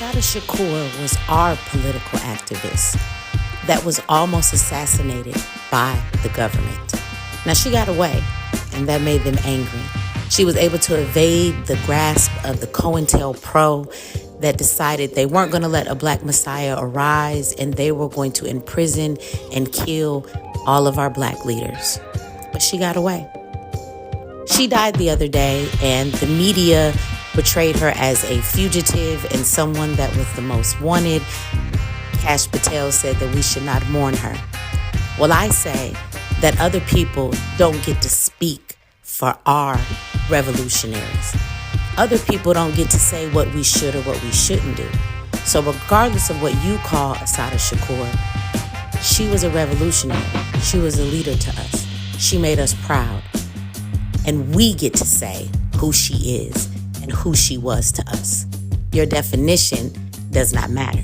Assata Shakur was our political activist that was almost assassinated by the government. Now, she got away, and that made them angry. She was able to evade the grasp of the COINTELPRO that decided they weren't going to let a black messiah arise, and they were going to imprison and kill all of our black leaders. But she got away. She died the other day, and the media portrayed her as a fugitive and someone that was the most wanted. Kash Patel said that we should not mourn her. Well, I say that other people don't get to speak for our revolutionaries. Other people don't get to say what we should or what we shouldn't do. So regardless of what you call Assata Shakur, she was a revolutionary. She was a leader to us. She made us proud. And we get to say who she is and who she was to us. Your definition does not matter.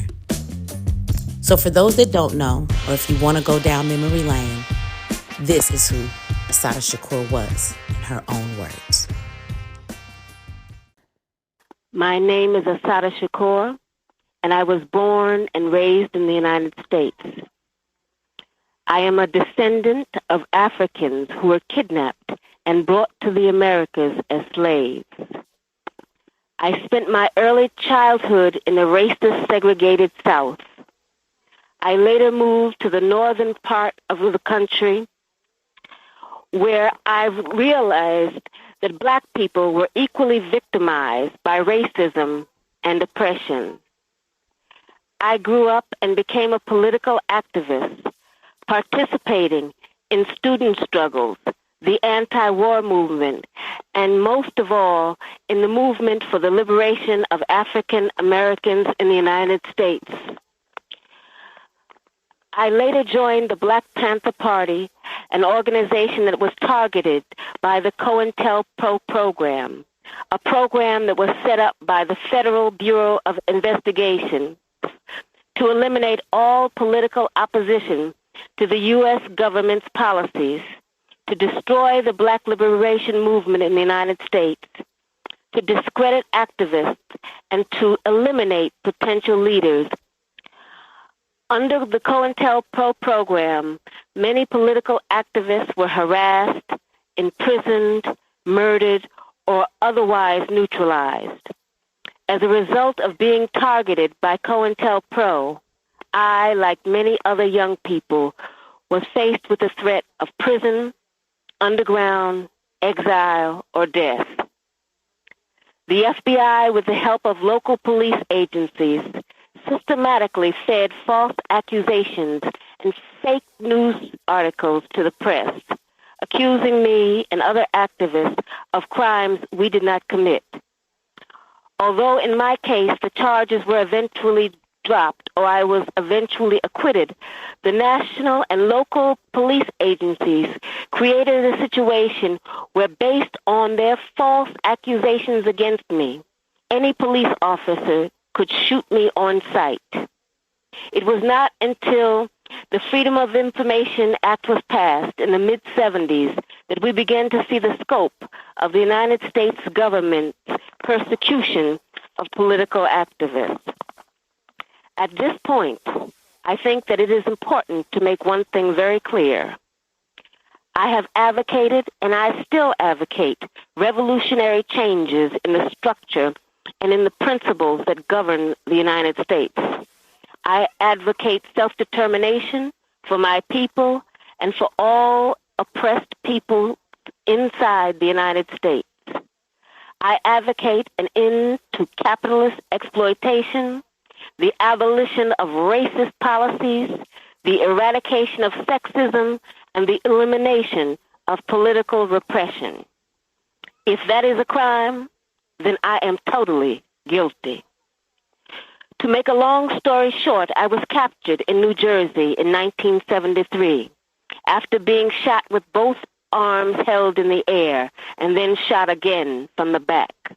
So for those that don't know, or if you want to go down memory lane, this is who Assata Shakur was in her own words. My name is Assata Shakur, and I was born and raised in the United States. I am a descendant of Africans who were kidnapped and brought to the Americas as slaves. I spent my early childhood in the racist segregated South. I later moved to the northern part of the country where I realized that black people were equally victimized by racism and oppression. I grew up and became a political activist, participating in student struggles, the anti-war movement, and most of all, in the movement for the liberation of African Americans in the United States. I later joined the Black Panther Party, an organization that was targeted by the COINTELPRO program, a program that was set up by the Federal Bureau of Investigation to eliminate all political opposition to the U.S. government's policies, to destroy the black liberation movement in the United States, to discredit activists, and to eliminate potential leaders. Under the COINTELPRO program, many political activists were harassed, imprisoned, murdered, or otherwise neutralized. As a result of being targeted by COINTELPRO, I, like many other young people, was faced with the threat of prison, underground, exile, or death. The FBI, with the help of local police agencies, systematically fed false accusations and fake news articles to the press, accusing me and other activists of crimes we did not commit. Although in my case the charges were eventually dropped or I was eventually acquitted, the national and local police agencies created a situation where, based on their false accusations against me, any police officer could shoot me on sight. It was not until the Freedom of Information Act was passed in the mid-'70s that we began to see the scope of the United States government's persecution of political activists. At this point, I think that it is important to make one thing very clear. I have advocated, and I still advocate, revolutionary changes in the structure and in the principles that govern the United States. I advocate self-determination for my people and for all oppressed people inside the United States. I advocate an end to capitalist exploitation, the abolition of racist policies, the eradication of sexism, and the elimination of political repression. If that is a crime, then I am totally guilty. To make a long story short, I was captured in New Jersey in 1973 after being shot with both arms held in the air and then shot again from the back.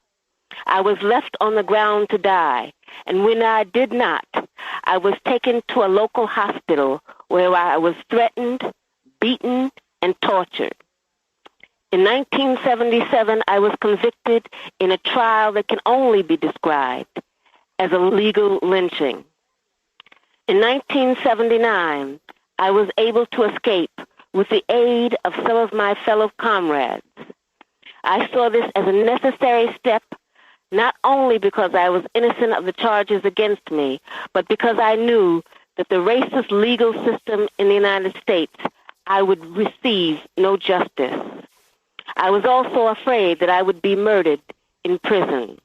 I was left on the ground to die, and when I did not, I was taken to a local hospital where I was threatened, beaten, and tortured. In 1977, I was convicted in a trial that can only be described as a legal lynching. In 1979, I was able to escape with the aid of some of my fellow comrades. I saw this as a necessary step, not only because I was innocent of the charges against me, but because I knew that the racist legal system in the United States, I would receive no justice. I was also afraid that I would be murdered in prison.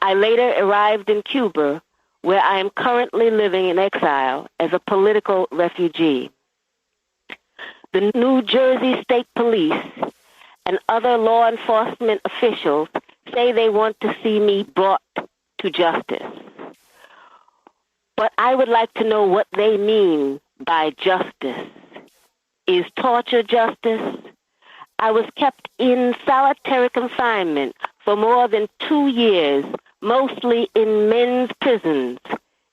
I later arrived in Cuba, where I am currently living in exile as a political refugee. The New Jersey State Police and other law enforcement officials say they want to see me brought to justice. But I would like to know what they mean by justice. Is torture justice? I was kept in solitary confinement for more than 2 years, mostly in men's prisons.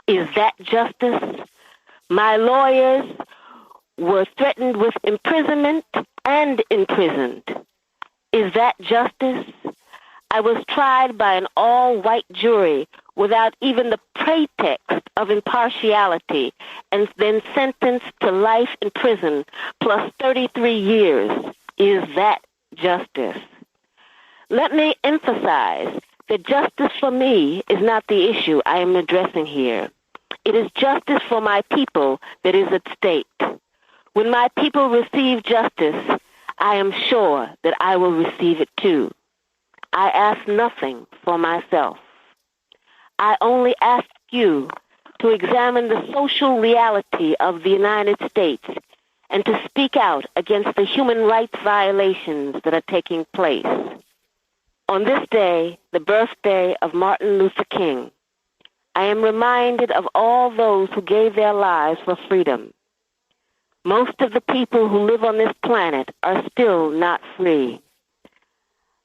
Is that justice? My lawyers were threatened with imprisonment and imprisoned. Is that justice? I was tried by an all-white jury without even the pretext of impartiality and then sentenced to life in prison plus 33 years. Is that justice? Let me emphasize that justice for me is not the issue I am addressing here. It is justice for my people that is at stake. When my people receive justice, I am sure that I will receive it too. I ask nothing for myself. I only ask you to examine the social reality of the United States and to speak out against the human rights violations that are taking place. On this day, the birthday of Martin Luther King, I am reminded of all those who gave their lives for freedom. Most of the people who live on this planet are still not free.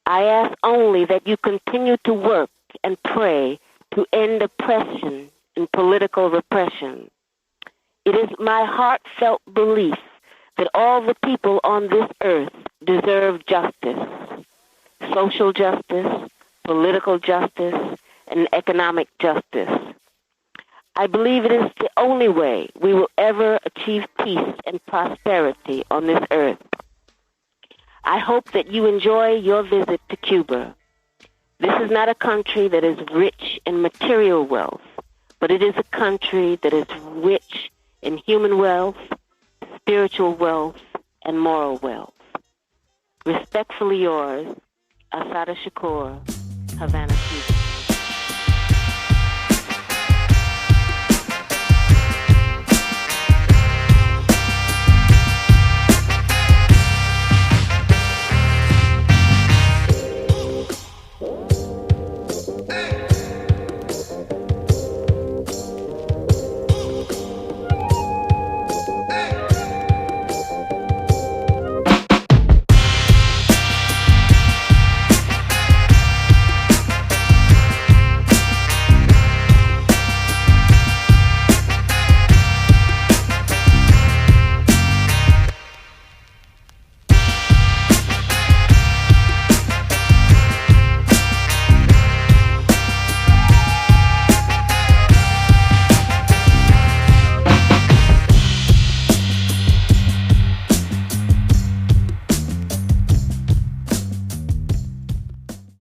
I ask only that you continue to work and pray to end oppression and political repression. It is my heartfelt belief that all the people on this earth deserve justice, social justice, political justice, and economic justice. I believe it is the only way we will ever achieve peace and prosperity on this earth. I hope that you enjoy your visit to Cuba. This is not a country that is rich in material wealth, but it is a country that is rich in human wealth, spiritual wealth, and moral wealth. Respectfully yours, Assata Shakur, Havana, Cuba.